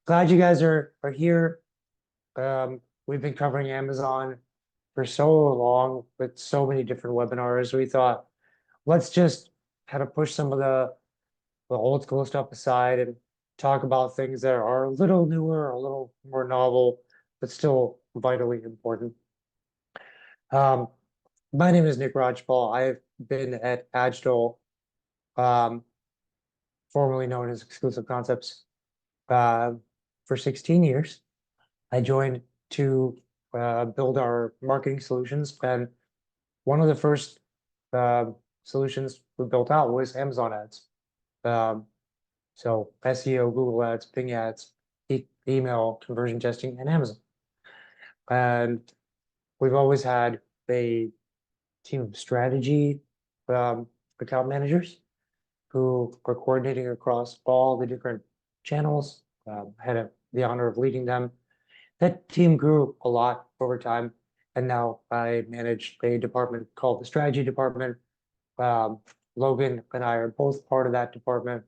Glad you guys are here. We've been covering Amazon for so long with so many different webinars. We thought, let's just kind of push some of the old school stuff aside and talk about things that are a little newer, a little more novel, but still vitally important. Um, my name is Nick Rajpal. I've been at Agile, um, formerly known as Exclusive Concepts, uh, for 16 years. I joined to build our marketing solutions, and one of the first uh, solutions we built out was Amazon ads. Um, so SEO, Google ads, Bing ads, email conversion testing, and Amazon. And we've always had a team of strategy um, account managers who are coordinating across all the different channels. Had the honor of leading them. That team grew a lot over time, and now I manage a department called the strategy department. Um, Logan and I are both part of that department,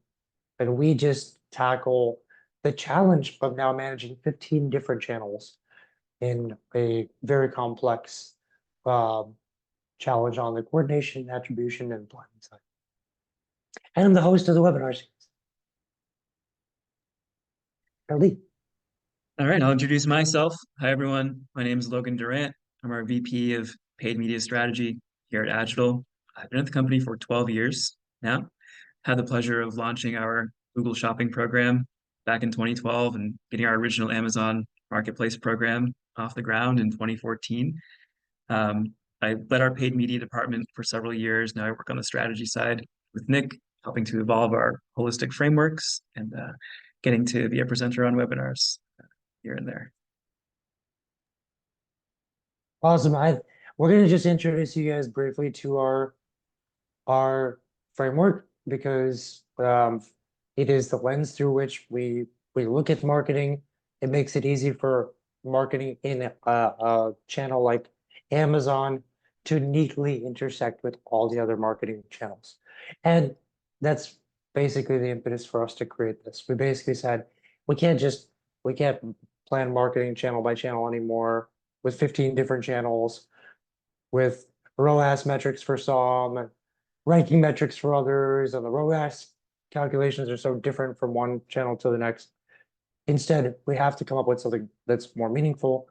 and we just tackle the challenge of now managing 15 different channels in a very complex um, challenge on the coordination, attribution, and planning side. And I'm the host of the webinar series. Lee. All right, I'll introduce myself. Hi, everyone. My name is Logan Durant. I'm our VP of Paid Media Strategy here at Agile. I've been at the company for 12 years now. Had the pleasure of launching our Google Shopping program back in 2012 and getting our original Amazon Marketplace program off the ground in 2014. I led our paid media department for several years. Now I work on the strategy side with Nick, helping to evolve our holistic frameworks and getting to be a presenter on webinars here and there. Awesome. We're going to just introduce you guys briefly to our framework because it is the lens through which we look at marketing. It makes it easy for marketing in a channel like Amazon to neatly intersect with all the other marketing channels. And that's basically the impetus for us to create this. We basically said we can't plan marketing channel by channel anymore with 15 different channels with ROAS metrics for some and ranking metrics for others, and the ROAS calculations are so different from one channel to the next. Instead, we have to come up with something that's more meaningful.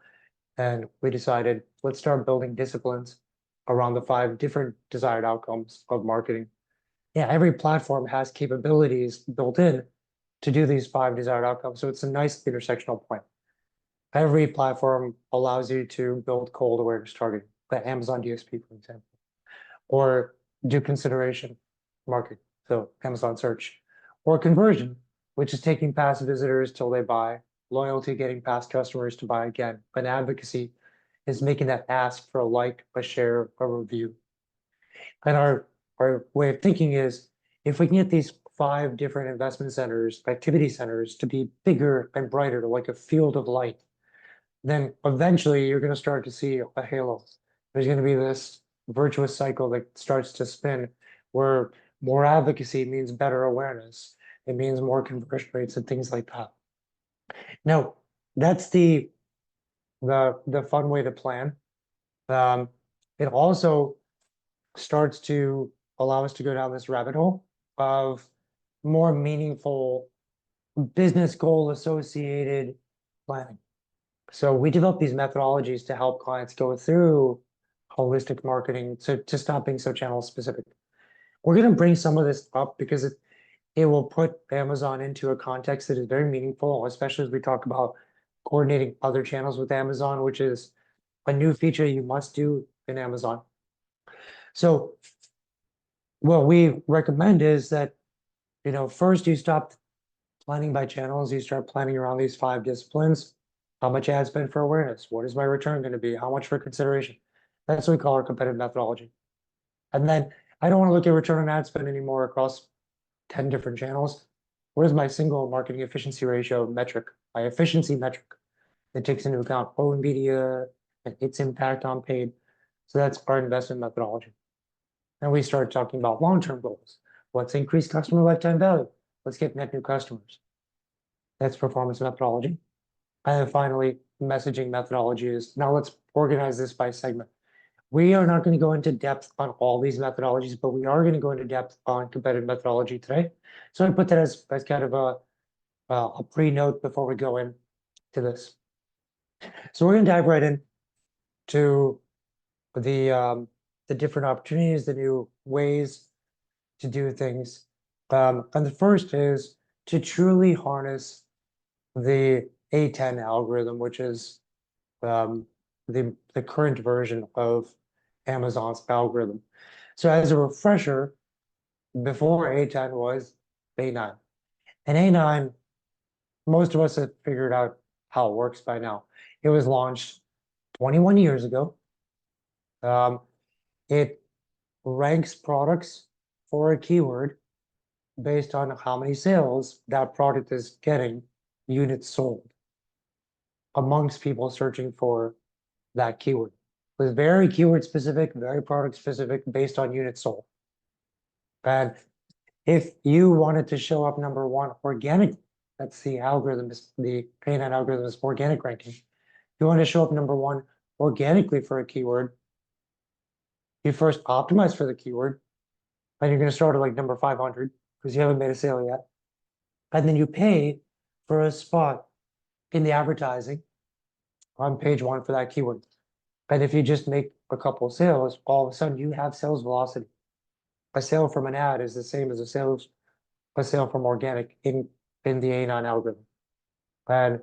And we decided, let's start building disciplines around the 5 different desired outcomes of marketing. Yeah, every platform has capabilities built in to do these 5 desired outcomes. So it's a nice intersectional point. Every platform allows you to build cold awareness targeting, the Amazon DSP, for example, or do consideration marketing, so Amazon search, or conversion, which is taking past visitors till they buy, loyalty, getting past customers to buy again, but advocacy is making that ask for a like, a share, a review. And our way of thinking is if we can get these 5 different investment centers, activity centers to be bigger and brighter, like a field of light, then eventually you're going to start to see a halo. There's going to be this virtuous cycle that starts to spin where more advocacy means better awareness. It means more conversion rates and things like that. Now, that's the fun way to plan. Um, it also starts to allow us to go down this rabbit hole of more meaningful business goal associated planning. So we develop these methodologies to help clients go through holistic marketing to stop being so channel specific. We're going to bring some of this up because it will put Amazon into a context that is very meaningful, especially as we talk about coordinating other channels with Amazon, which is a new feature you must do in Amazon. So what we recommend is that, first you stop planning by channels, you start planning around these 5 disciplines. How much ad spend for awareness? What is my return going to be? How much for consideration? That's what we call our competitive methodology. And then I don't want to look at return on ad spend anymore across 10 different channels. What is my single marketing efficiency ratio metric, my efficiency metric that takes into account owned media and its impact on paid? So that's our investment methodology. And we start talking about long-term goals. Let's increase customer lifetime value. Let's get net new customers. That's performance methodology. And then finally, messaging methodology is, now let's organize this by segment. We are not going to go into depth on all these methodologies, but we are going to go into depth on competitive methodology today. So I put that as kind of a pre-note before we go into this. So we're going to dive right in to the different opportunities, the new ways to do things. And the first is to truly harness the A10 algorithm, which is the current version of Amazon's algorithm. So as a refresher, before A10 was A9. And A9, most of us have figured out how it works by now. It was launched 21 years ago. It ranks products for a keyword based on how many sales that product is getting, units sold, amongst people searching for that keyword. It was very keyword specific, very product specific, based on units sold. And if you wanted to show up number one organically, that's the algorithm, the A9 algorithm is organic ranking. If you want to show up number one organically for a keyword, you first optimize for the keyword, and you're going to start at like number 500 because you haven't made a sale yet. And then you pay for a spot in the advertising on page one for that keyword. And if you just make a couple of sales, all of a sudden you have sales velocity. A sale from an ad is the same as a sale from organic in the A9 algorithm. And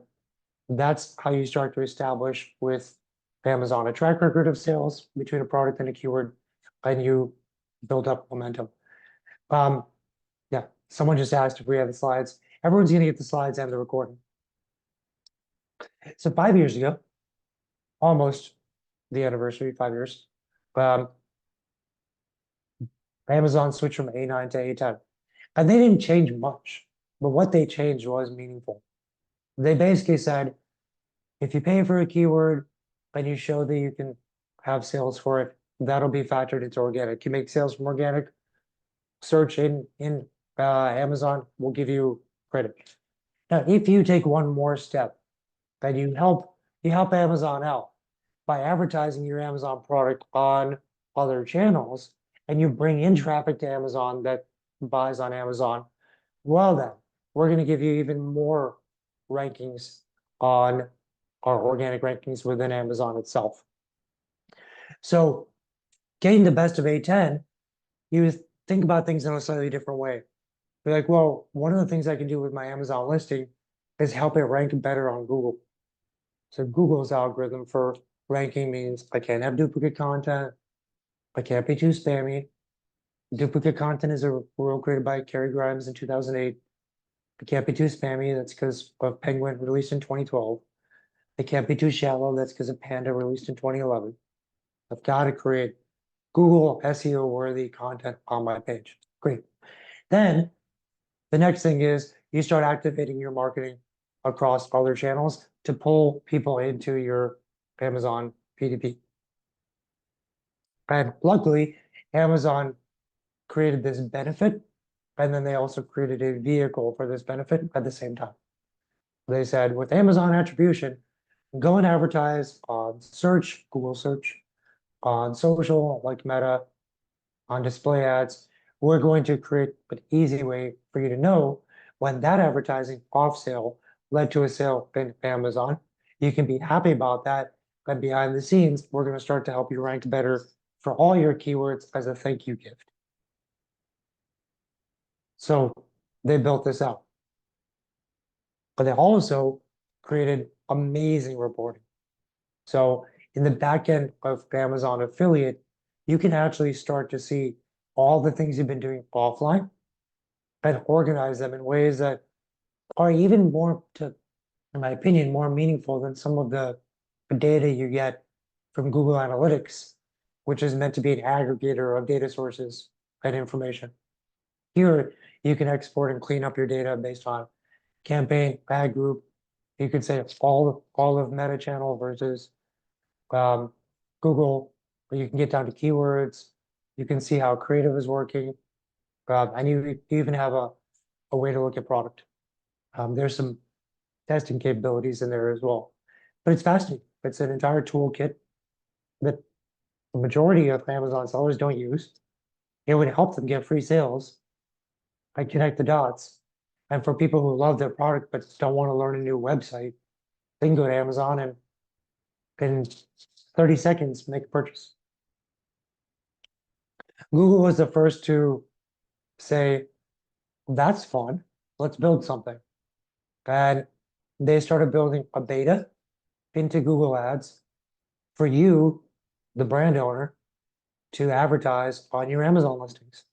that's how you start to establish with Amazon a track record of sales between a product and a keyword, and you build up momentum. Yeah, someone just asked if we have the slides. Everyone's going to get the slides and the recording. So 5 years ago, almost the anniversary, 5 years, Amazon switched from A9 to A10. And they didn't change much, but what they changed was meaningful. They basically said, if you pay for a keyword and you show that you can have sales for it, that'll be factored into organic. You make sales from organic, search in Amazon will give you credit. Now, if you take one more step, then you help Amazon out by advertising your Amazon product on other channels, and you bring in traffic to Amazon that buys on Amazon. Well, then we're going to give you even more rankings on our organic rankings within Amazon itself. So getting the best of A10, you think about things in a slightly different way. You're like, well, one of the things I can do with my Amazon listing is help it rank better on Google. So Google's algorithm for ranking means I can't have duplicate content. I can't be too spammy. Duplicate content is a rule created by Kerry Grimes in 2008. It can't be too spammy. That's because of Penguin released in 2012. It can't be too shallow. That's because of Panda released in 2011. I've got to create Google SEO worthy content on my page. Great. Then the next thing is you start activating your marketing across other channels to pull people into your Amazon PDP. And luckily, Amazon created this benefit, and then they also created a vehicle for this benefit at the same time. They said, with Amazon attribution, go and advertise on search, Google search, on social, like Meta, on display ads. We're going to create an easy way for you to know when that advertising off sale led to a sale in Amazon. You can be happy about that. And behind the scenes, we're going to start to help you rank better for all your keywords as a thank you gift. So they built this out. But they also created amazing reporting. So in the back end of Amazon affiliate, you can actually start to see all the things you've been doing offline and organize them in ways that are even more, in my opinion, more meaningful than some of the data you get from Google Analytics, which is meant to be an aggregator of data sources and information. Here, you can export and clean up your data based on campaign, ad group. You could say it's all of Meta channel versus Google, or you can get down to keywords. You can see how creative is working. And you even have a way to look at product. There's some testing capabilities in there as well. But it's fascinating. It's an entire toolkit that the majority of Amazon sellers don't use. It would help them get free sales. I connect the dots. And for people who love their product but don't want to learn a new website, they can go to Amazon and in 30 seconds make a purchase. Google was the first to say, that's fun. Let's build something. And they started building a beta into Google Ads for you, the brand owner, to advertise on your Amazon listings.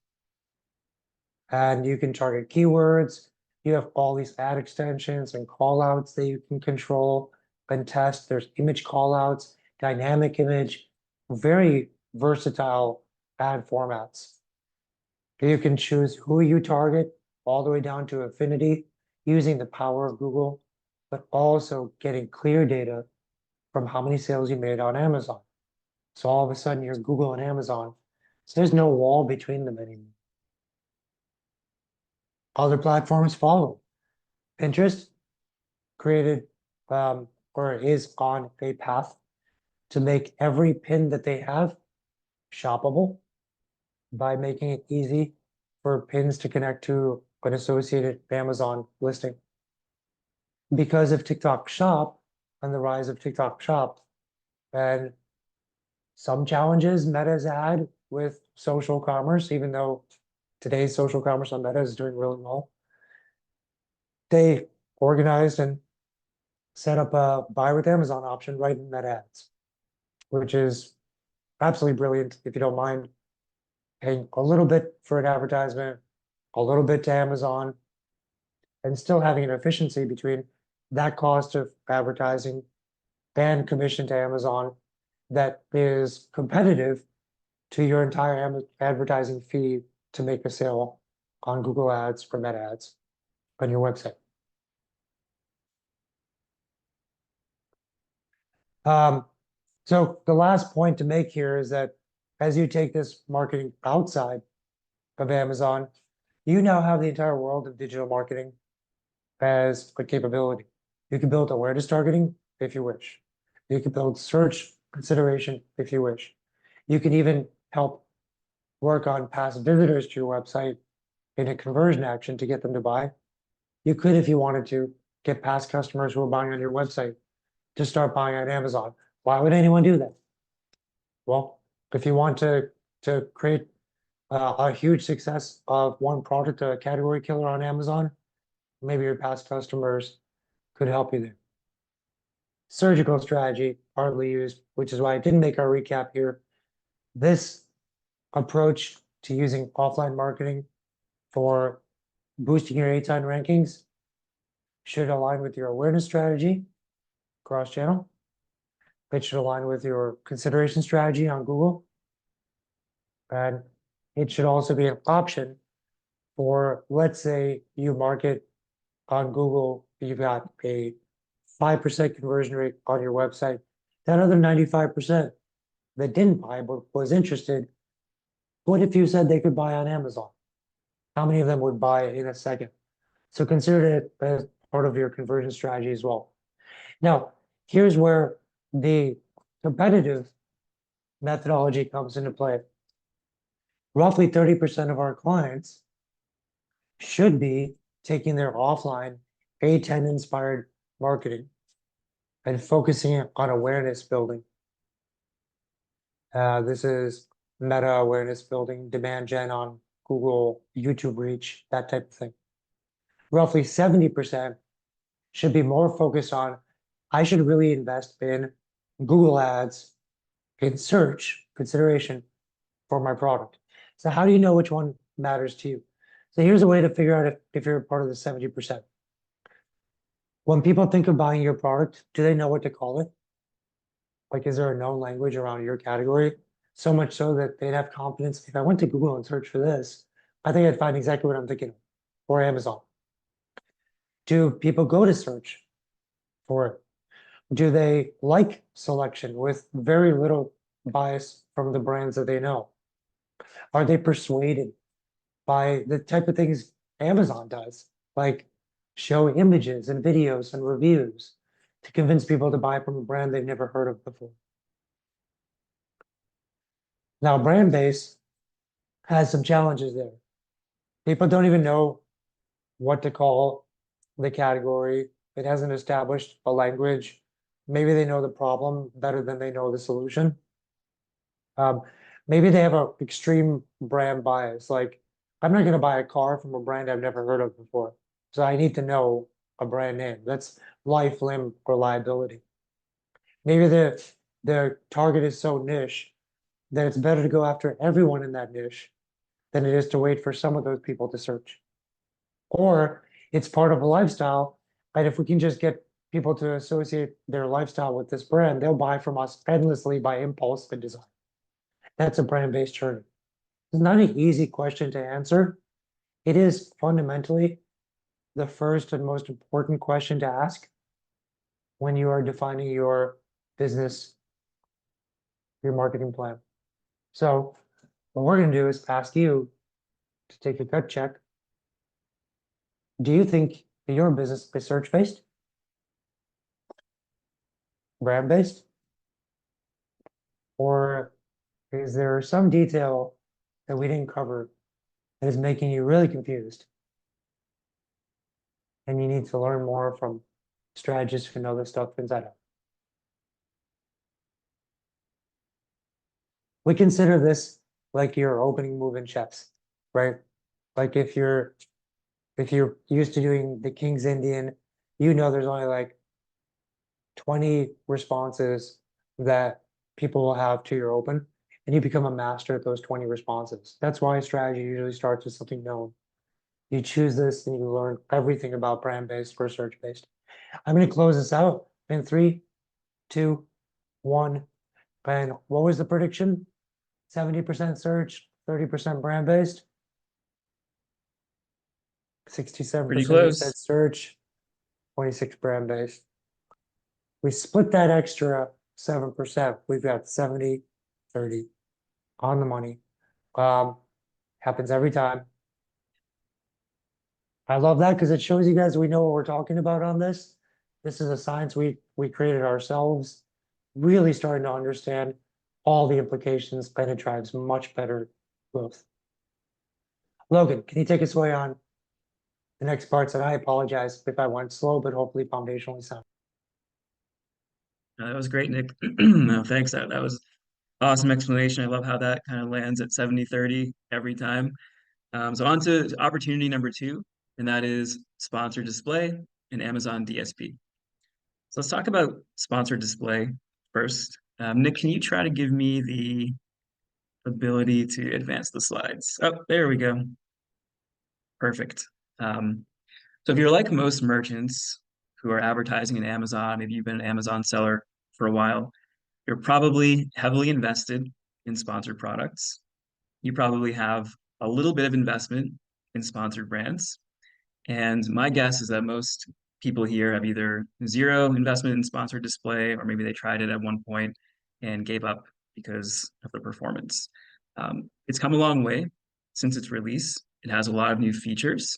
And you can target keywords. You have all these ad extensions and callouts that you can control and test. There's image callouts, dynamic image, very versatile ad formats. You can choose who you target all the way down to affinity using the power of Google, but also getting clear data from how many sales you made on Amazon. So all of a sudden you're Google and Amazon. So there's no wall between them anymore. Other platforms follow. Pinterest created or is on a path to make every pin that they have shoppable by making it easy for pins to connect to an associated Amazon listing. Because of TikTok Shop and the rise of TikTok Shop and some challenges Meta's had with social commerce, even though today's social commerce on Meta is doing really well, they organized and set up a buy with Amazon option right in Meta Ads, which is absolutely brilliant. If you don't mind paying a little bit for an advertisement, a little bit to Amazon, and still having an efficiency between that cost of advertising and commission to Amazon that is competitive to your entire advertising fee to make a sale on Google Ads or Meta Ads on your website. So the last point to make here is that as you take this marketing outside of Amazon, you now have the entire world of digital marketing as a capability. You can build awareness targeting if you wish. You can build search consideration if you wish. You can even help work on past visitors to your website in a conversion action to get them to buy. You could, if you wanted to, get past customers who are buying on your website to start buying on Amazon. Why would anyone do that? Well, if you want to create a huge success of one product, a category killer on Amazon, maybe your past customers could help you there. Surgical strategy, hardly used, which is why I didn't make our recap here. This approach to using offline marketing for boosting your A10 rankings should align with your awareness strategy cross-channel. It should align with your consideration strategy on Google. And it should also be an option for, let's say you market on Google, you've got a 5% conversion rate on your website. That other 95% that didn't buy but was interested, what if you said they could buy on Amazon? How many of them would buy in a second? So consider it as part of your conversion strategy as well. Now, here's where the competitive methodology comes into play. Roughly 30% of our clients should be taking their offline A10 inspired marketing and focusing on awareness building. This is meta awareness building, demand gen on Google, YouTube reach, that type of thing. Roughly 70% should be more focused on, I should really invest in Google Ads in search consideration for my product. So how do you know which one matters to you? So here's a way to figure out if you're part of the 70%. When people think of buying your product, do they know what to call it? Like, is there a known language around your category? So much so that they'd have confidence. If I went to Google and searched for this, I think I'd find exactly what I'm thinking of, or Amazon. Do people go to search for it? Do they like selection with very little bias from the brands that they know? Are they persuaded by the type of things Amazon does? Like show images and videos and reviews to convince people to buy from a brand they've never heard of before. Now, brand base has some challenges there. People don't even know what to call the category. It hasn't established a language. Maybe they know the problem better than they know the solution. Um, maybe they have an extreme brand bias. Like, I'm not going to buy a car from a brand I've never heard of before. So I need to know a brand name. That's life, limb, reliability. Maybe the target is so niche that it's better to go after everyone in that niche than it is to wait for some of those people to search. Or it's part of a lifestyle, and if we can just get people to associate their lifestyle with this brand, they'll buy from us endlessly by impulse and design. That's a brand-based journey. It's not an easy question to answer. It is fundamentally the first and most important question to ask when you are defining your business, your marketing plan. So what we're going to do is ask you to take a gut check. Do you think your business is search-based, brand-based, or is there some detail that we didn't cover that is making you really confused? And you need to learn more from strategists who know this stuff inside out. We consider this like your opening move in chess, right? Like if you're used to doing the King's Indian, you know there's only like 20 responses that people will have to your open, and you become a master at those 20 responses. That's why strategy usually starts with something known. You choose this and you learn everything about brand-based versus search-based. I'm going to close this out in 3, 2, 1. And what was the prediction? 70% search, 30% brand-based. Pretty 67% you said close. search, 26 brand-based. We split that extra 7%. We've got 70, 30 on the money. Happens every time. I love that because it shows you guys we know what we're talking about on this. This is a science we created ourselves, really starting to understand all the implications, and it drives much better growth. Logan, can you take us away on the next parts? And I apologize if I went slow, but hopefully foundationally sound. That was great, Nick. No, thanks. That was awesome explanation. I love how that kind of lands at 70-30 every time. So on to opportunity number 2, and that is sponsored display and Amazon DSP. So let's talk about sponsored display first. Nick, can you try to give me the ability to advance the slides? Oh, there we go. Perfect. So if you're like most merchants who are advertising in Amazon, maybe you've been an Amazon seller for a while, you're probably heavily invested in sponsored products. You probably have a little bit of investment in sponsored brands. And my guess is that most people here have either zero investment in sponsored display, or maybe they tried it at one point and gave up because of the performance. It's come a long way since its release. It has a lot of new features.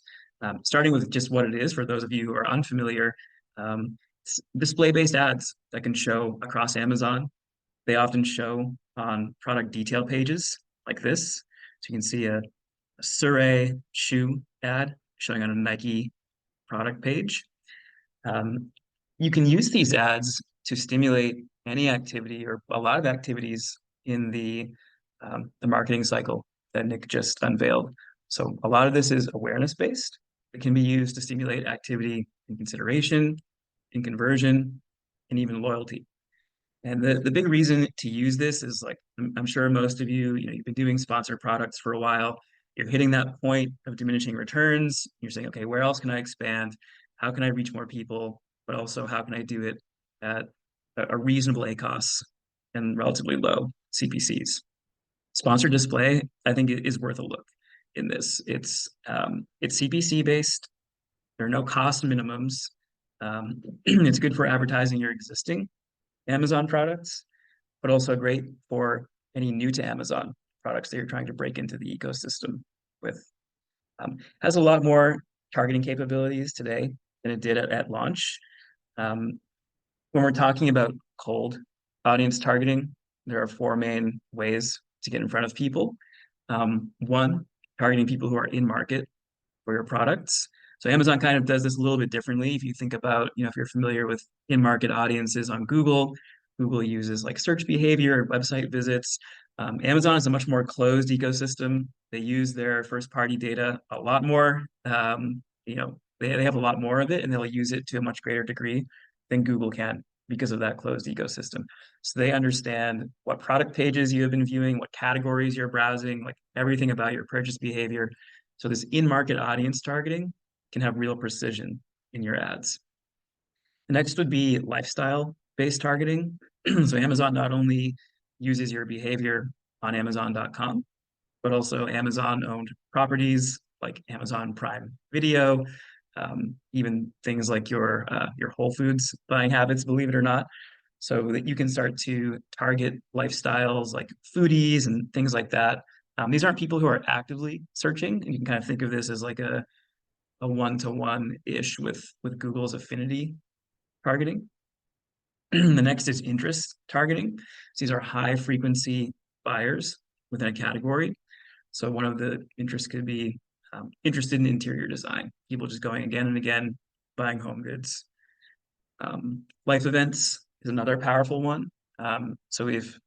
Starting with just what it is, for those of you who are unfamiliar, it's display-based ads that can show across Amazon. They often show on product detail pages like this. So you can see a Surrey shoe ad showing on a Nike product page. You can use these ads to stimulate any activity or a lot of activities in the marketing cycle that Nick just unveiled. So a lot of this is awareness based. It can be used to stimulate activity in consideration, in conversion, and even loyalty. And the big reason to use this is, like, I'm sure most of you, you've been doing sponsored products for a while. You're hitting that point of diminishing returns. You're saying, okay, where else can I expand? How can I reach more people? But also, how can I do it at a reasonable ACoS and relatively low CPCs? Sponsored display, I think, is worth a look in this. It's CPC based. There are no cost minimums. It's good for advertising your existing Amazon products, but also great for any new to Amazon products that you're trying to break into the ecosystem with. Has a lot more targeting capabilities today than it did at launch. Um, when we're talking about cold audience targeting, there are four main ways to get in front of people. One, targeting people who are in market for your products. So Amazon kind of does this a little bit differently. If you think about, if you're familiar with in-market audiences on Google, Google uses like search behavior, website visits. Amazon is a much more closed ecosystem. They use their first-party data a lot more. They have a lot more of it, and they'll use it to a much greater degree than Google can because of that closed ecosystem. So they understand what product pages you have been viewing, what categories you're browsing, like everything about your purchase behavior. So this in-market audience targeting can have real precision in your ads. The next would be lifestyle-based targeting. So Amazon not only uses your behavior on Amazon.com, but also Amazon-owned properties like Amazon Prime Video, even things like your Whole Foods buying habits, believe it or not, so that you can start to target lifestyles like foodies and things like that. These aren't people who are actively searching, and you can kind of think of this as like a one-to-one-ish with Google's affinity targeting. The next is interest targeting. So these are high frequency buyers within a category. So one of the interests could be interested in interior design, people just going again and again, buying home goods. Life events is another powerful one. So if,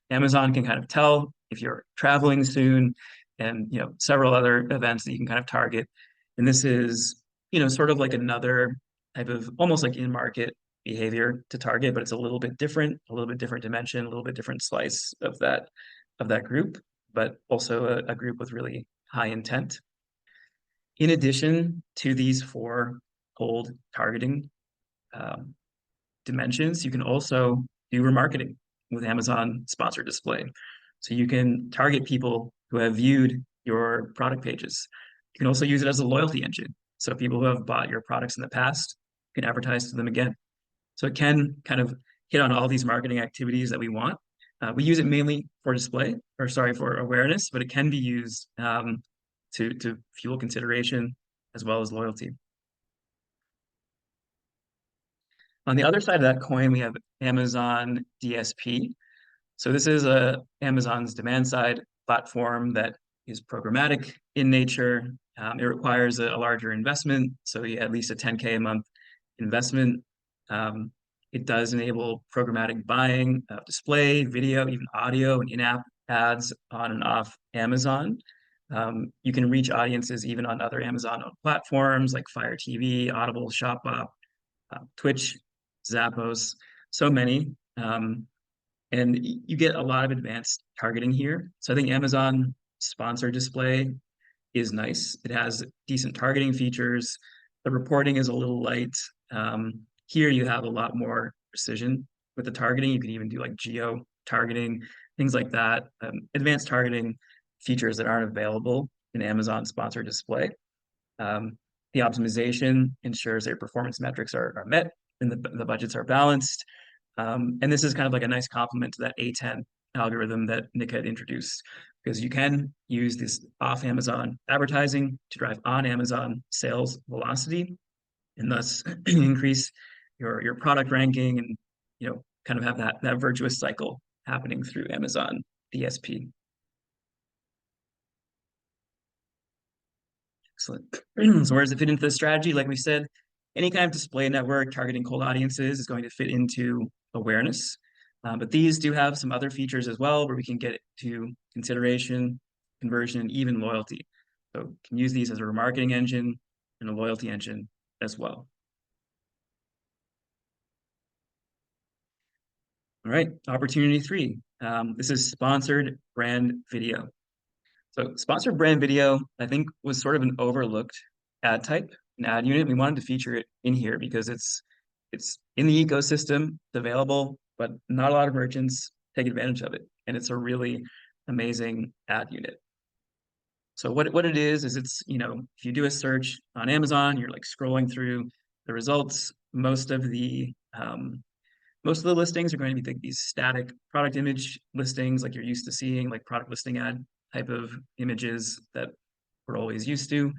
Amazon can kind of tell if you're traveling soon, and, several other events that you can kind of target. And this is, sort of like another type of almost like in-market behavior to target, but it's a little bit different dimension, a little bit different slice of that group, but also a group with really high intent. In addition to these four cold targeting dimensions, you can also do remarketing with Amazon Sponsored Display. So you can target people who have viewed your product pages. You can also use it as a loyalty engine. So people who have bought your products in the past, you can advertise to them again. So it can kind of hit on all these marketing activities that we want. We use it mainly for for awareness, but it can be used to fuel consideration as well as loyalty. On the other side of that coin, we have Amazon DSP. So this is Amazon's demand side platform that is programmatic in nature. It requires a larger investment, so at least a 10K a month investment. It does enable programmatic buying of display, video, even audio, and in-app ads on and off Amazon. You can reach audiences even on other Amazon-owned platforms like Fire TV, Audible, Shopbop, Twitch, Zappos, so many. And you get a lot of advanced targeting here. So I think Amazon Sponsored Display is nice. It has decent targeting features. The reporting is a little light. Here you have a lot more precision with the targeting. You can even do like geo targeting, things like that. Advanced targeting features that aren't available in Amazon Sponsored Display. The optimization ensures that your performance metrics are met and the budgets are balanced. And this is kind of like a nice complement to that A10 algorithm that Nick had introduced, because you can use this off Amazon advertising to drive on Amazon sales velocity, and thus increase your product ranking, and kind of have that virtuous cycle happening through Amazon DSP. Excellent. So where does it fit into the strategy? Like we said, any kind of display network targeting cold audiences is going to fit into awareness. But these do have some other features as well where we can get to consideration, conversion, and even loyalty. So can use these as a remarketing engine and a loyalty engine as well. All right, opportunity 3. This is sponsored brand video. So sponsored brand video, I think, was sort of an overlooked ad type, an ad unit. We wanted to feature it in here because it's in the ecosystem, it's available, but not a lot of merchants take advantage of it. And it's a really amazing ad unit. So what it is it's, if you do a search on Amazon, you're like scrolling through the results, most of the listings are going to be like these static product image listings like you're used to seeing, like product listing ad type of images that we're always used to.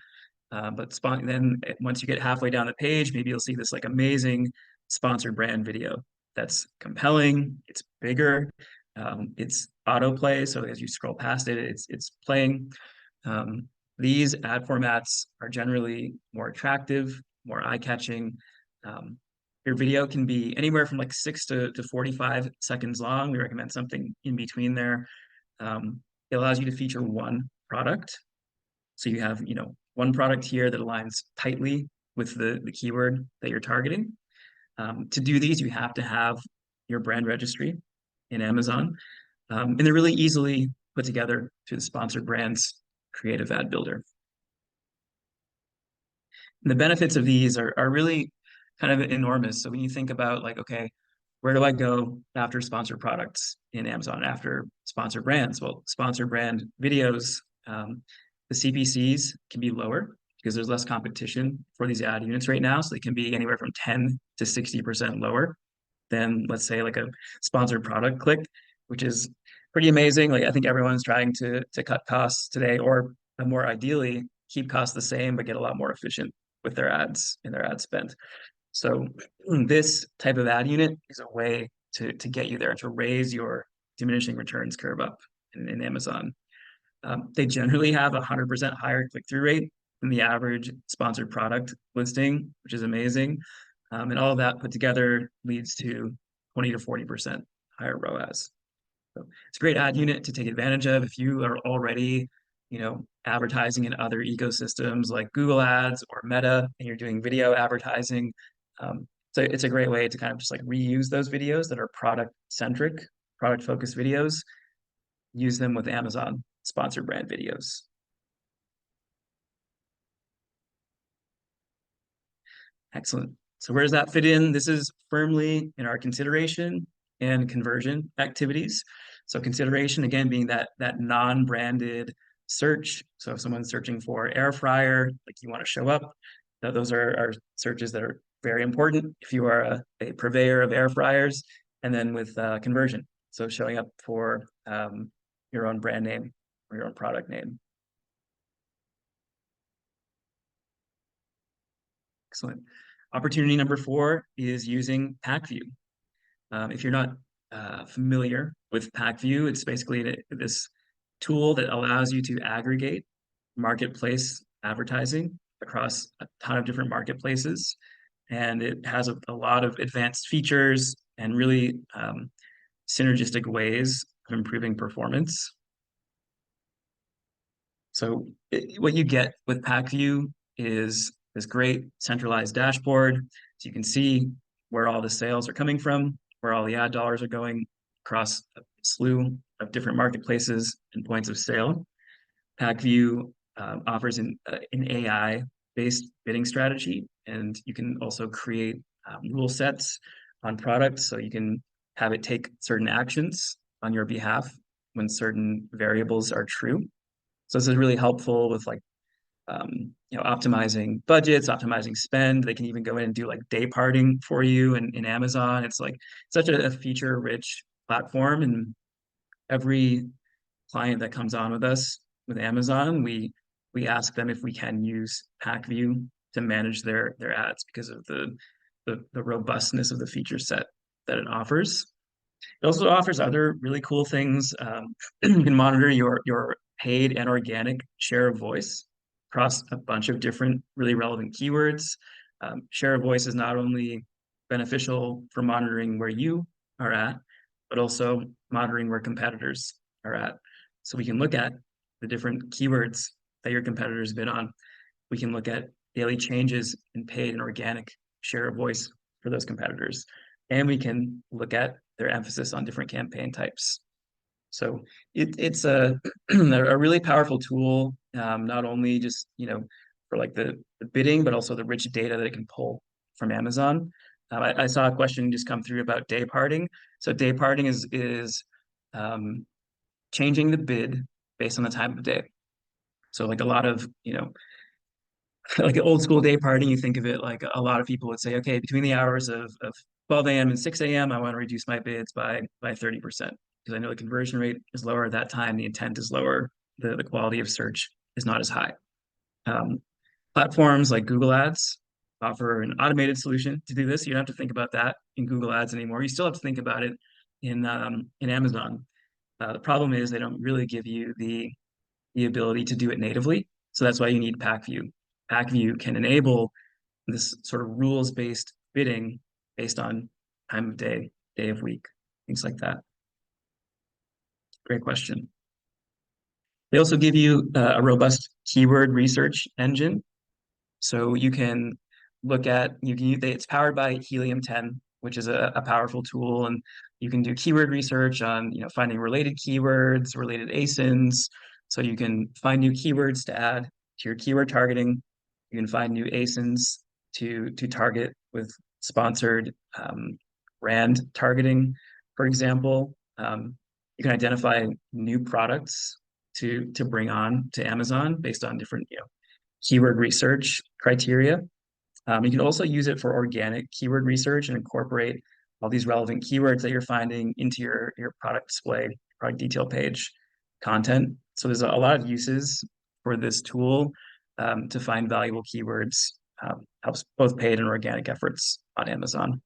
Then once you get halfway down the page, maybe you'll see this like amazing sponsored brand video that's compelling, it's bigger, it's autoplay. So as you scroll past it, it's playing. These ad formats are generally more attractive, more eye-catching. Um, your video can be anywhere from like 6 to 45 seconds long. We recommend something in between there. It allows you to feature one product. So you have, one product here that aligns tightly with the keyword that you're targeting. To do these, you have to have your brand registry in Amazon. And they're really easily put together through the Sponsored Brands Creative Ad Builder. And the benefits of these are really kind of enormous. So when you think about like, okay, where do I go after sponsored products in Amazon, after sponsored brands? Well, sponsored brand videos, the CPCs can be lower because there's less competition for these ad units right now. So they can be anywhere from 10 to 60% lower than, let's say, like a sponsored product click, which is pretty amazing. Like I think everyone's trying to cut costs today, or more ideally, keep costs the same, but get a lot more efficient with their ads and their ad spend. So this type of ad unit is a way to get you there and to raise your diminishing returns curve up in Amazon. They generally have a 100% higher click-through rate than the average sponsored product listing, which is amazing. And all of that put together leads to 20 to 40% higher ROAS. So it's a great ad unit to take advantage of if you are already, advertising in other ecosystems like Google Ads or Meta, and you're doing video advertising. So it's a great way to kind of just like reuse those videos that are product-centric, product-focused videos, use them with Amazon sponsored brand videos. Excellent. So where does that fit in? This is firmly in our consideration and conversion activities. So consideration, again, being that non-branded search. So if someone's searching for air fryer, like you want to show up, those are searches that are very important if you are a purveyor of air fryers. And then with conversion, so showing up for your own brand name or your own product name. Excellent. Opportunity number 4 is using PackView. If you're not familiar with PackView, it's basically this tool that allows you to aggregate marketplace advertising across a ton of different marketplaces. And it has a lot of advanced features and really synergistic ways of improving performance. So what you get with PackView is this great centralized dashboard. So you can see where all the sales are coming from, where all the ad dollars are going across a slew of different marketplaces and points of sale. PackView offers an AI-based bidding strategy, and you can also create rule sets on products, so you can have it take certain actions on your behalf when certain variables are true. So this is really helpful with like optimizing budgets, optimizing spend. They can even go in and do like day parting for you in Amazon. It's like such a feature-rich platform, and every client that comes on with us with Amazon, we ask them if we can use PackView to manage their ads because of the robustness of the feature set that it offers. It also offers other really cool things. You can monitor your paid and organic share of voice across a bunch of different really relevant keywords. Share of voice is not only beneficial for monitoring where you are at, but also monitoring where competitors are at. So we can look at the different keywords that your competitors bid on. We can look at daily changes in paid and organic share of voice for those competitors. And we can look at their emphasis on different campaign types. So it's a really powerful tool, not only just, for like the bidding, but also the rich data that it can pull from Amazon. I saw a question just come through about day parting. So day parting is changing the bid based on the time of day. So like a lot of, like an old school day parting, you think of it like a lot of people would say, okay, between the hours of 12 a.m. and 6 a.m., I want to reduce my bids by 30%, because I know the conversion rate is lower at that time, the intent is lower, the quality of search is not as high. Platforms like Google Ads offer an automated solution to do this. You don't have to think about that in Google Ads anymore. You still have to think about it in Amazon. The problem is they don't really give you the ability to do it natively. So that's why you need PackView. PackView can enable this sort of rules-based bidding based on time of day, day of week, things like that. Great question. They also give you a robust keyword research engine. So you can look at, it's powered by Helium 10, which is a powerful tool. And you can do keyword research on, finding related keywords, related ASINs. So you can find new keywords to add to your keyword targeting. You can find new ASINs to target with sponsored brand targeting, for example. You can identify new products to bring on to Amazon based on different keyword research criteria. You can also use it for organic keyword research and incorporate all these relevant keywords that you're finding into your product display, product detail page content. So there's a lot of uses for this tool to find valuable keywords. Helps both paid and organic efforts on Amazon.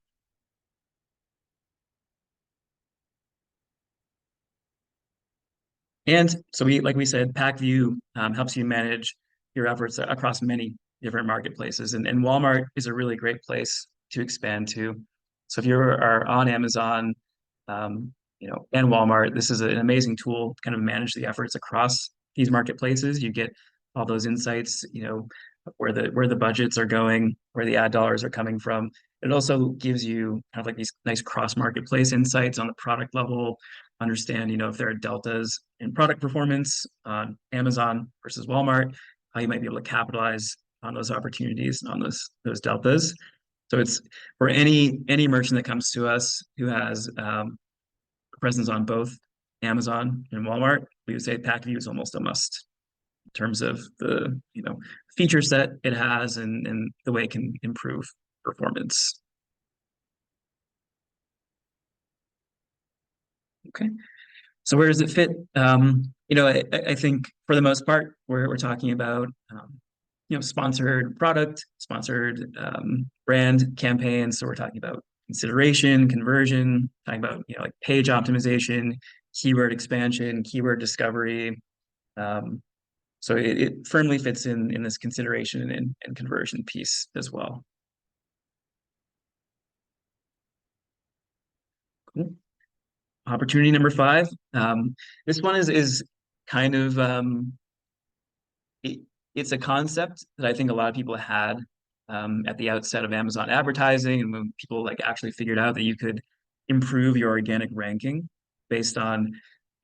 And so like we said, PackView helps you manage your efforts across many different marketplaces. And Walmart is a really great place to expand to. So if you are on Amazon, and Walmart, this is an amazing tool to kind of manage the efforts across these marketplaces. You get all those insights, where the budgets are going, where the ad dollars are coming from. It also gives you kind of like these nice cross marketplace insights on the product level, understand, if there are deltas in product performance on Amazon versus Walmart, how you might be able to capitalize on those opportunities, on those deltas. So it's for any merchant that comes to us who has a presence on both Amazon and Walmart, we would say PackView is almost a must in terms of the feature set it has and the way it can improve performance. Okay. So where does it fit? I think for the most part, we're talking about sponsored product, sponsored brand campaigns. So we're talking about consideration, conversion, talking about like page optimization, keyword expansion, keyword discovery. So it firmly fits in this consideration and conversion piece as well. Cool. Opportunity number 5. This one is kind of it's a concept that I think a lot of people had at the outset of Amazon advertising, and when people like actually figured out that you could improve your organic ranking based on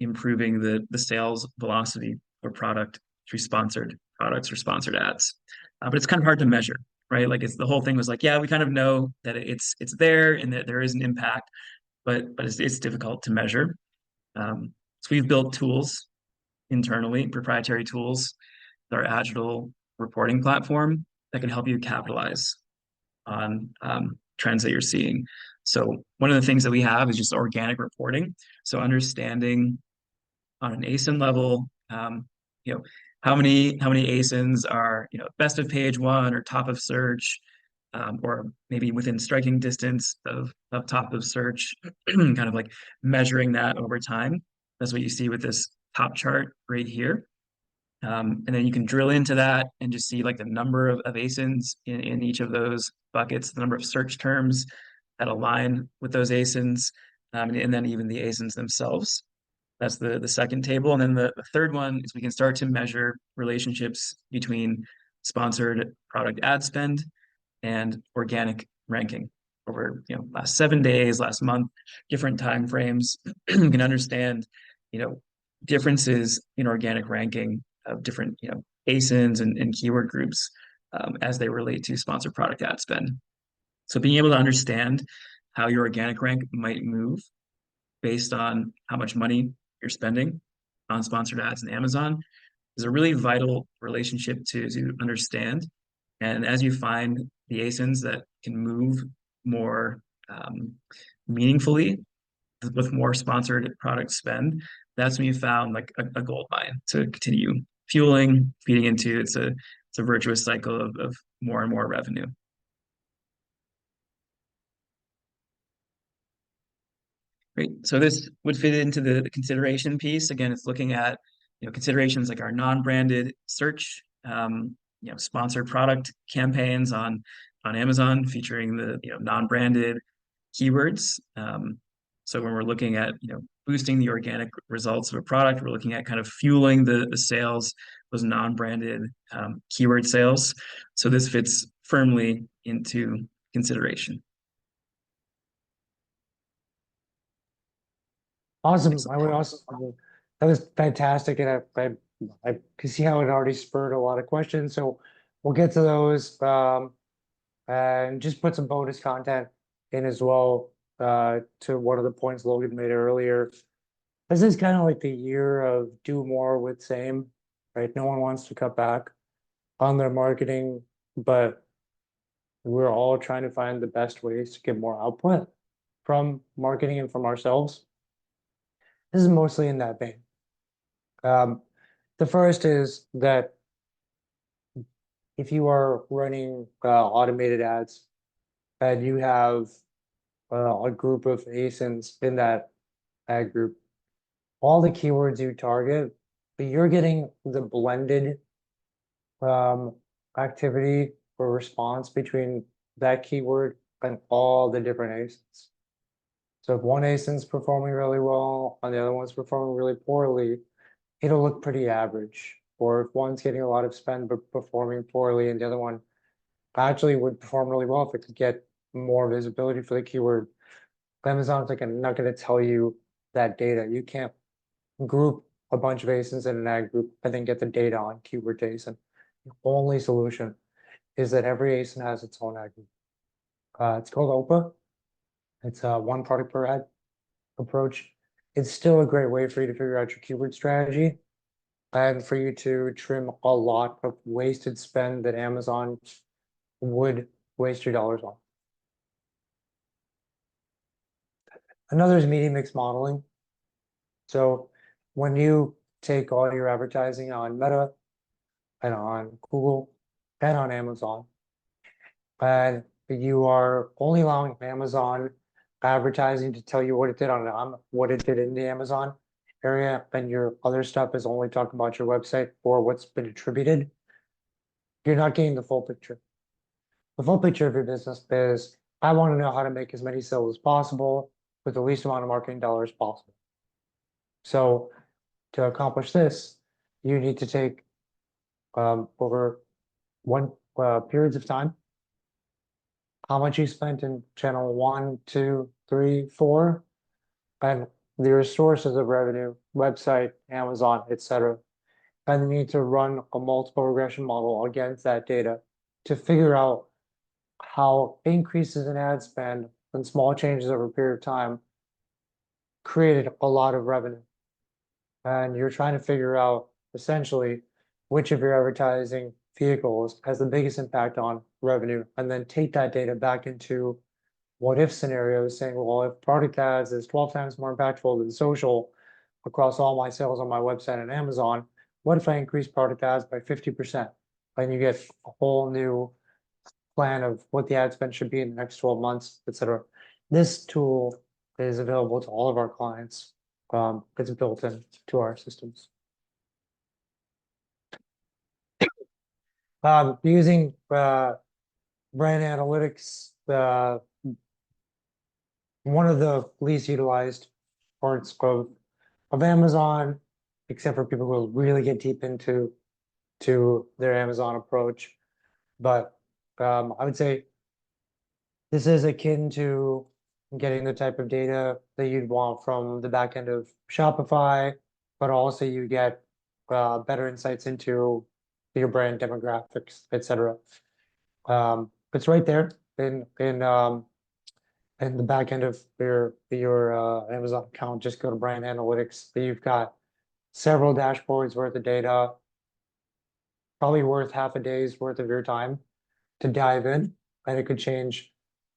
improving the sales velocity of a product through sponsored products or sponsored ads. But it's kind of hard to measure, right? Like the whole thing was like, yeah, we kind of know that it's there and that there is an impact, but it's difficult to measure. So we've built tools internally, proprietary tools, our Agile reporting platform that can help you capitalize on trends that you're seeing. So one of the things that we have is just organic reporting. So understanding on an ASIN level, how many ASINs are best of page one or top of search, or maybe within striking distance of top of search, kind of like measuring that over time. That's what you see with this top chart right here. And then you can drill into that and just see like the number of ASINs in each of those buckets, the number of search terms that align with those ASINs, and then even the ASINs themselves. That's the second table. And then the third one is we can start to measure relationships between sponsored product ad spend and organic ranking over last 7 days, last month, different time frames. You can understand differences in organic ranking of different ASINs and keyword groups as they relate to sponsored product ad spend. So being able to understand how your organic rank might move based on how much money you're spending on sponsored ads in Amazon is a really vital relationship to understand. And as you find the ASINs that can move more meaningfully with more sponsored product spend, that's when you found like a gold mine to continue feeding into. It's it's a virtuous cycle of more and more revenue. Great. So this would fit into the consideration piece. Again, it's looking at considerations like our non-branded search, sponsored product campaigns on Amazon featuring the non-branded keywords. So when we're looking at boosting the organic results of a product, we're looking at kind of fueling the sales, those non-branded keyword sales. So this fits firmly into consideration. Awesome. I would also, that was fantastic. And I can see how it already spurred a lot of questions. So we'll get to those, and just put some bonus content in as well, to one of the points Logan made earlier. This is kind of like the year of do more with same, right? No one wants to cut back on their marketing, but we're all trying to find the best ways to get more output from marketing and from ourselves. This is mostly in that vein. The first is that if you are running automated ads and you have a group of ASINs in that ad group, all the keywords you target, but you're getting the blended activity or response between that keyword and all the different ASINs. So if one ASIN's performing really well and the other one's performing really poorly, it'll look pretty average. Or if one's getting a lot of spend but performing poorly and the other one actually would perform really well if it could get more visibility for the keyword. Amazon's like, I'm not going to tell you that data. You can't group a bunch of ASINs in an ad group and then get the data on keyword ASIN. The only solution is that every ASIN has its own ad group. It's called OPA. It's a one product per ad approach. It's still a great way for you to figure out your keyword strategy and for you to trim a lot of wasted spend that Amazon would waste your dollars on. Another is media mix modeling. So when you take all your advertising on Meta and on Google and on Amazon, and you are only allowing Amazon advertising to tell you what it did on what it did in the Amazon area, and your other stuff is only talking about your website or what's been attributed, you're not getting the full picture. The full picture of your business is, I want to know how to make as many sales as possible with the least amount of marketing dollars possible. So to accomplish this, you need to take over one periods of time, how much you spent in channel 1, 2, 3, 4, and your sources of revenue, website, Amazon, etc. And you need to run a multiple regression model against that data to figure out how increases in ad spend and small changes over a period of time created a lot of revenue. And you're trying to figure out essentially which of your advertising vehicles has the biggest impact on revenue, and then take that data back into what if scenarios, saying, well, if product ads is 12 times more impactful than social across all my sales on my website and Amazon, what if I increase product ads by 50%? And you get a whole new plan of what the ad spend should be in the next 12 months, etc. This tool is available to all of our clients. It's built into our systems. Using brand analytics, one of the least utilized parts of Amazon, except for people who really get deep into their Amazon approach. But I would say this is akin to getting the type of data that you'd want from the back end of Shopify, but also you get better insights into your brand demographics, etc. It's right there in the back end of your Amazon account. Just go to brand analytics. You've got several dashboards worth of data, probably worth half a day's worth of your time to dive in, and it could change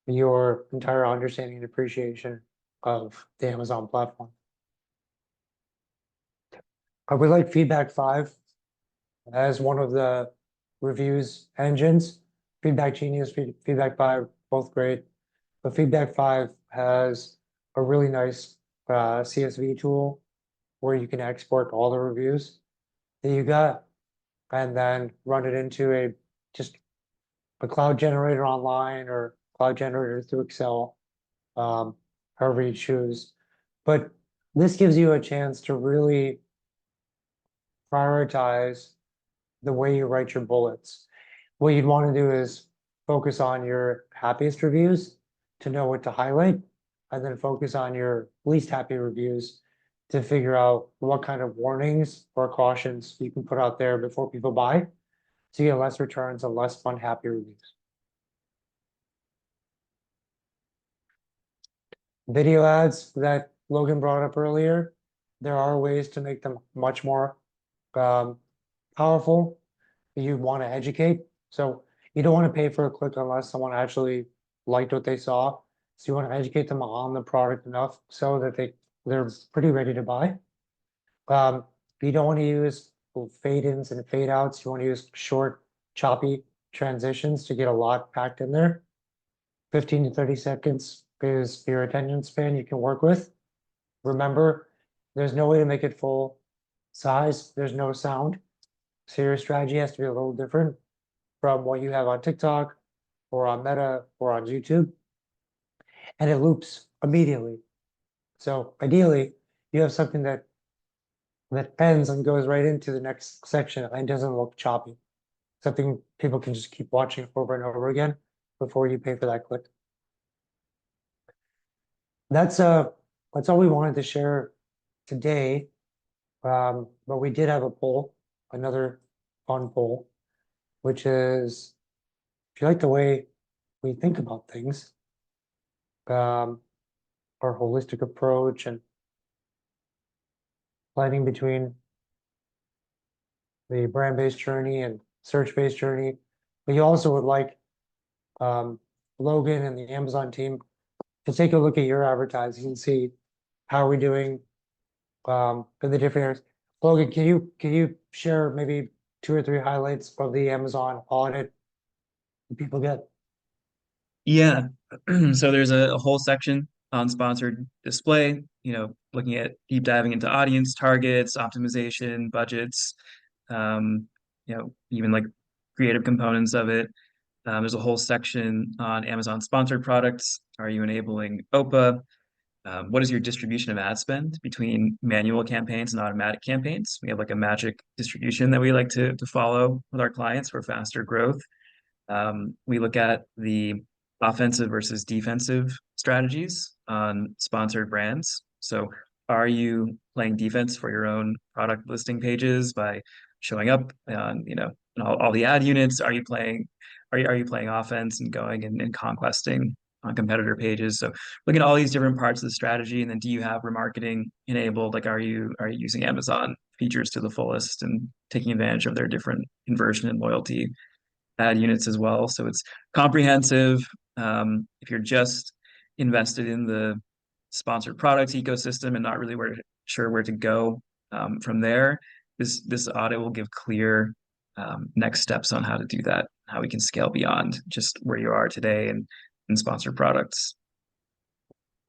your entire understanding and appreciation of the Amazon platform. I would like feedback 5 as one of the reviews engines. Feedback Genius, Feedback 5, both great. But Feedback 5 has a really nice CSV tool where you can export all the reviews that you got and then run it into just a cloud generator online or cloud generator through Excel, however you choose. But this gives you a chance to really prioritize the way you write your bullets. What you'd want to do is focus on your happiest reviews to know what to highlight, and then focus on your least happy reviews to figure out what kind of warnings or cautions you can put out there before people buy, so you get less returns and less unhappy reviews. Video ads that Logan brought up earlier, there are ways to make them much more powerful. You want to educate. So you don't want to pay for a click unless someone actually liked what they saw. So you want to educate them on the product enough so that they're pretty ready to buy. You don't want to use fade ins and fade outs. You want to use short, choppy transitions to get a lot packed in there. 15 to 30 seconds is your attention span you can work with. Remember, there's no way to make it full size. There's no sound. So your strategy has to be a little different from what you have on TikTok or on Meta or on YouTube. And it loops immediately. So ideally, you have something that ends and goes right into the next section and doesn't look choppy. Something people can just keep watching over and over again before you pay for that click. That's all we wanted to share today. But we did have a poll, another fun poll, which is if you like the way we think about things, our holistic approach and planning between the brand-based journey and search-based journey, but you also would like Logan and the Amazon team to take a look at your advertising and see how are we doing in the different areas. Logan, can you share maybe 2 or 3 highlights of the Amazon audit people get? Yeah. So there's a whole section on sponsored display, looking at deep diving into audience targets, optimization, budgets, even like creative components of it. There's a whole section on Amazon sponsored products. Are you enabling OPA? What is your distribution of ad spend between manual campaigns and automatic campaigns? We have like a magic distribution that we like to follow with our clients for faster growth. We look at the offensive versus defensive strategies on sponsored brands. So are you playing defense for your own product listing pages by showing up on, in all the ad units? Are you playing offense and going and conquesting on competitor pages? So look at all these different parts of the strategy, and then do you have remarketing enabled? Like, are you using Amazon features to the fullest and taking advantage of their different conversion and loyalty ad units as well? So it's comprehensive. If you're just invested in the sponsored products ecosystem and not really sure where to go from there, this audit will give clear next steps on how to do that, how we can scale beyond just where you are today and in sponsored products.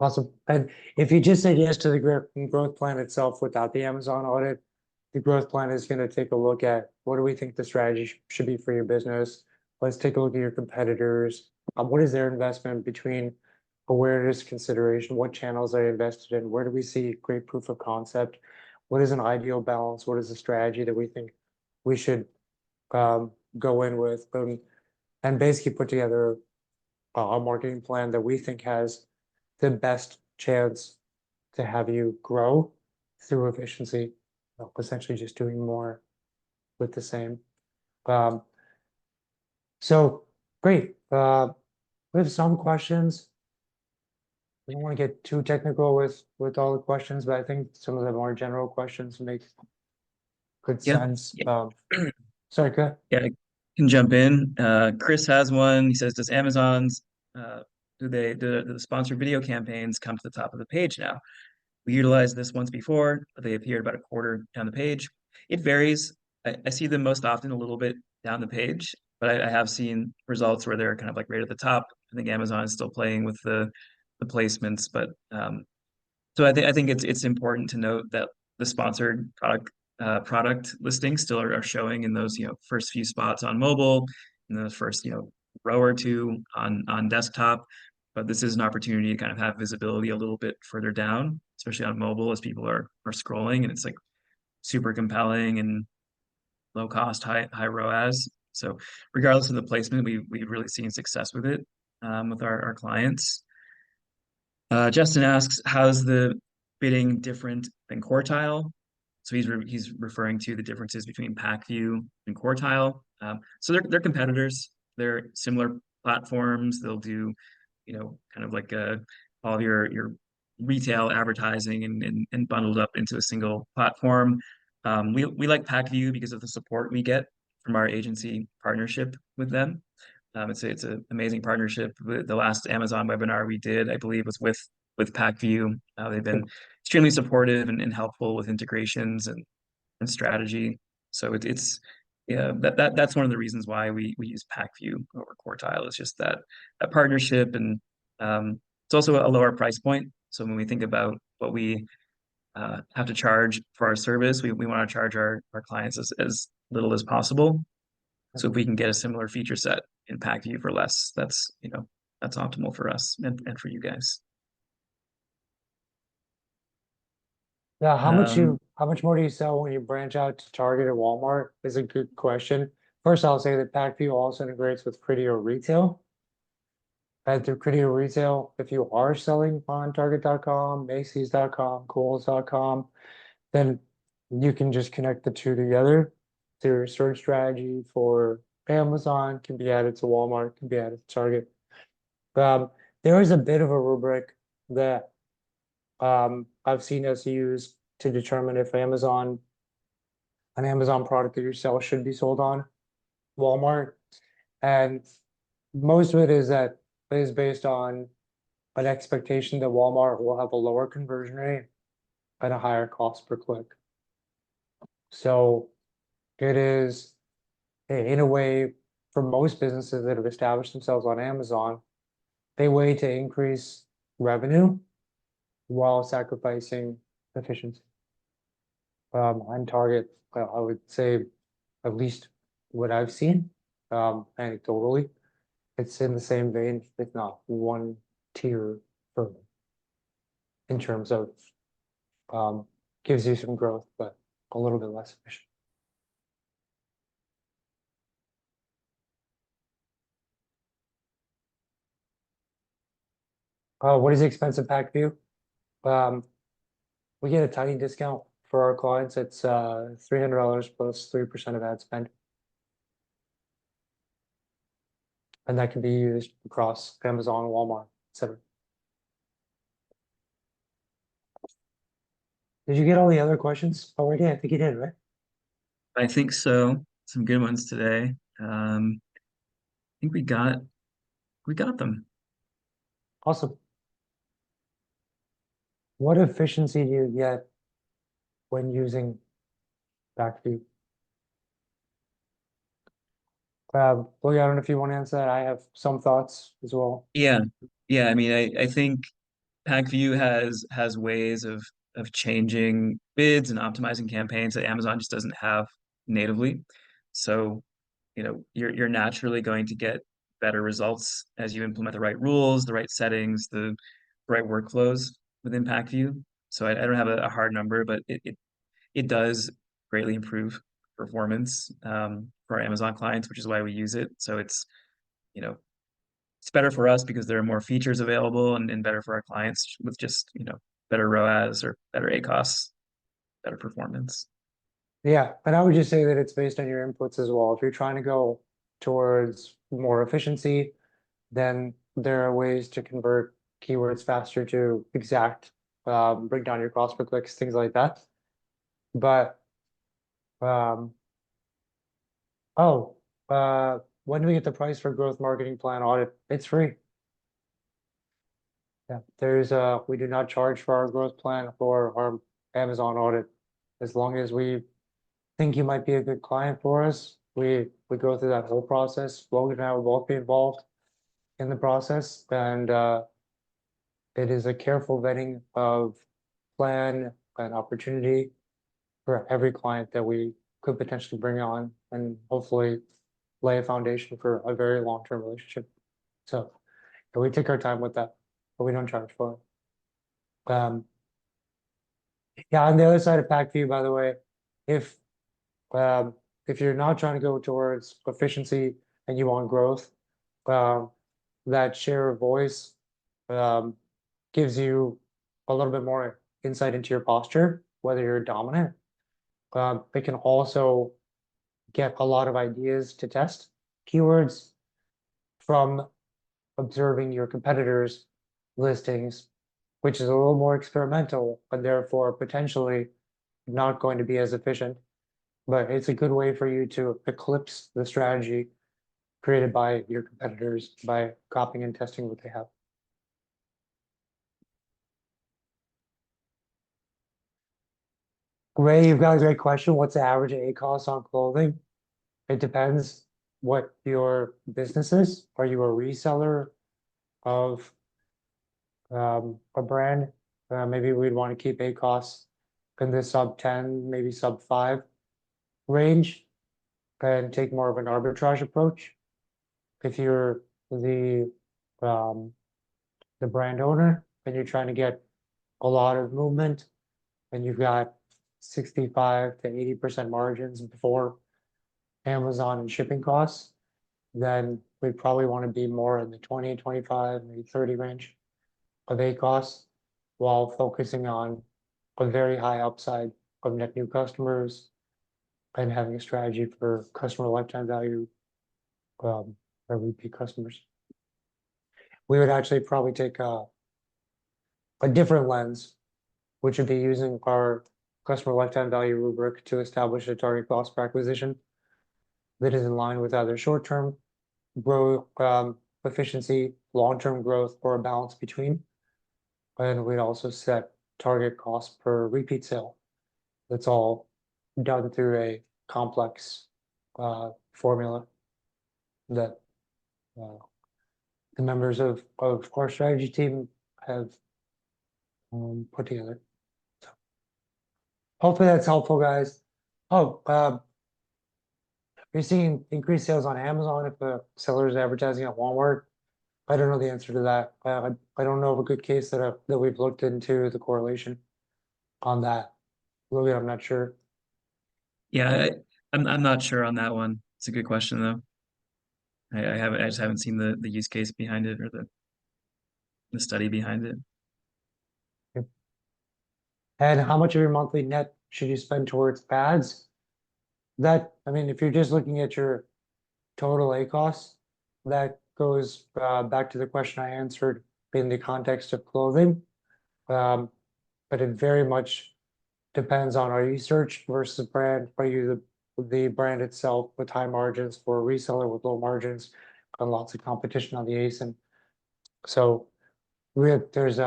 Awesome. And if you just said yes to the growth plan itself without the Amazon audit, the growth plan is going to take a look at what do we think the strategy should be for your business. Let's take a look at your competitors. What is their investment between awareness, consideration? What channels are they invested in? Where do we see great proof of concept? What is an ideal balance? What is the strategy that we think we should go in with? And basically put together a marketing plan that we think has the best chance to have you grow through efficiency, essentially just doing more with the same. So great. We have some questions. We don't want to get too technical with all the questions, but I think some of the more general questions make good sense. Sorry, go ahead. Yeah, I can jump in. Chris has one. He says, does Amazon's do the sponsored video campaigns come to the top of the page now? We utilized this once before, but they appeared about a quarter down the page. It varies. I see them most often a little bit down the page, but I have seen results where they're kind of like right at the top. I think Amazon is still playing with the placements, but so I think it's important to note that the sponsored product listings still are showing in those first few spots on mobile, in those first row or two on desktop. But this is an opportunity to kind of have visibility a little bit further down, especially on mobile as people are scrolling, and it's like super compelling and low cost, high ROAS. So regardless of the placement, we've really seen success with it with our clients. Justin asks, how's the bidding different than Quartile? So he's referring to the differences between PackView and Quartile. So they're competitors. They're similar platforms. They'll do, kind of like all of your retail advertising and bundled up into a single platform. We like PackView because of the support we get from our agency partnership with them. It's an amazing partnership. The last Amazon webinar we did, I believe, was with PackView. They've been extremely supportive and helpful with integrations and strategy. So it's yeah, that's one of the reasons why we use PackView over Quartile. It's just that partnership, and it's also a lower price point. So when we think about what we have to charge for our service, we want to charge our clients as little as possible. So if we can get a similar feature set in PackView for less, that's optimal for us and for you guys. Yeah, Um, how much more do you sell when you branch out to Target or Walmart is a good question. First, I'll say that PackView also integrates with Criteo Retail. And through Criteo Retail, if you are selling on Target.com, Macy's.com, Kohl's.com, then you can just connect the two together. So your search strategy for Amazon can be added to Walmart, can be added to Target. Um, there is a bit of a rubric that I've seen us use to determine if an Amazon product that you sell should be sold on Walmart. And most of it is based on an expectation that Walmart will have a lower conversion rate and a higher cost per click. So it is in a way for most businesses that have established themselves on Amazon, they way to increase revenue while sacrificing efficiency. On Target, I would say at least what I've seen, anecdotally, it's in the same vein, if not one tier further in terms of gives you some growth, but a little bit less efficient. What is the expensive pack view? Um, we get a tiny discount for our clients. It's $300 plus 3% of ad spend. And that can be used across Amazon, Walmart, etc. Did you get all the other questions already? I think you did, right? I think so. Some good ones today. I think we got them. Awesome. What efficiency do you get when using Backview? Well, yeah, I don't know if you want to answer that. I have some thoughts as well. Yeah, yeah. I mean, I think PackView has ways of changing bids and optimizing campaigns that Amazon just doesn't have natively. So, you're naturally going to get better results as you implement the right rules, the right settings, the right workflows within PackView. So I don't have a hard number, but it does greatly improve performance for our Amazon clients, which is why we use it. So you know, it's better for us because there are more features available and better for our clients with just, better ROAS or better ACoS, better performance. Yeah, and I would just say that it's based on your inputs as well. If you're trying to go towards more efficiency, then there are ways to convert keywords faster to exact, bring down your cost per clicks, things like that. But um, oh, when do we get the price for growth marketing plan audit? It's free. Yeah, we do not charge for our growth plan for our Amazon audit as long as we think you might be a good client for us, we go through that whole process. Logan and I will both be involved in the process, and it is a careful vetting of plan and opportunity for every client that we could potentially bring on, and hopefully lay a foundation for a very long-term relationship. So we take our time with that, but we don't charge for it. Yeah, on the other side of PackView, by the way, if um, if you're not trying to go towards efficiency and you want growth, um, that share of voice um, gives you a little bit more insight into your posture, whether you're dominant. It can also get a lot of ideas to test keywords from observing your competitors' listings, which is a little more experimental and therefore potentially not going to be as efficient. But it's a good way for you to eclipse the strategy created by your competitors by copying and testing what they have. Ray, you've got a great question. What's the average ACoS on clothing? It depends what your business is. Are you a reseller of a brand? Maybe we'd want to keep ACoS in the sub 10, maybe sub 5 range and take more of an arbitrage approach. If you're um, the brand owner and you're trying to get a lot of movement and you've got 65 to 80% margins before Amazon and shipping costs, then we'd probably want to be more in the 20, 25, maybe 30 range of ACoS while focusing on a very high upside of net new customers and having a strategy for customer lifetime value or repeat customers. We would actually probably take a different lens, which would be using our customer lifetime value rubric to establish a target cost per acquisition that is in line with either short-term growth, efficiency, long-term growth, or a balance between. And we'd also set target cost per repeat sale. That's all done through a complex formula that the members of our strategy team have put together. So hopefully that's helpful, guys. Oh, you're seeing increased sales on Amazon if the seller is advertising at Walmart. I don't know the answer to that. I don't know of a good case that we've looked into the correlation on that. Really, I'm not sure. Yeah, I'm not sure on that one. It's a good question though. I just haven't seen the use case behind it or the study behind it. And how much of your monthly net should you spend towards ads? That, I mean, if you're just looking at your total ACoS, that goes back to the question I answered in the context of clothing. But it very much depends on, are you search versus brand? Are you the brand itself with high margins for a reseller with low margins and lots of competition on the ASIN? So there's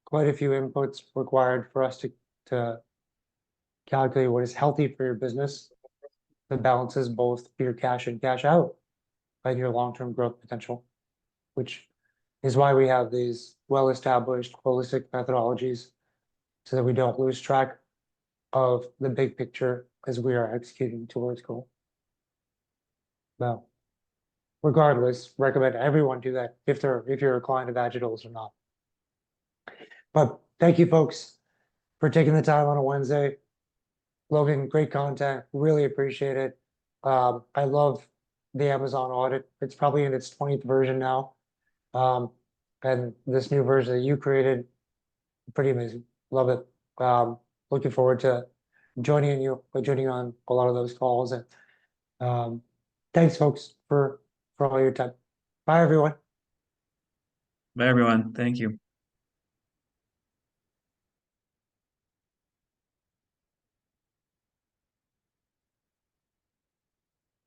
quite a few inputs required for us to calculate what is healthy for your business that balances both your cash and cash out and your long-term growth potential, which is why we have these well-established holistic methodologies so that we don't lose track of the big picture as we are executing towards goal. Now, regardless, recommend everyone do that if you're a client of Agitol's or not. But thank you, folks, for taking the time on a Wednesday. Logan, great content. Really appreciate it. I love the Amazon audit. It's probably in its 20th version now. And this new version that you created, pretty amazing. Love it. Looking forward to joining on a lot of those calls. And thanks, folks, for all your time. Bye, everyone. Bye, everyone. Thank you.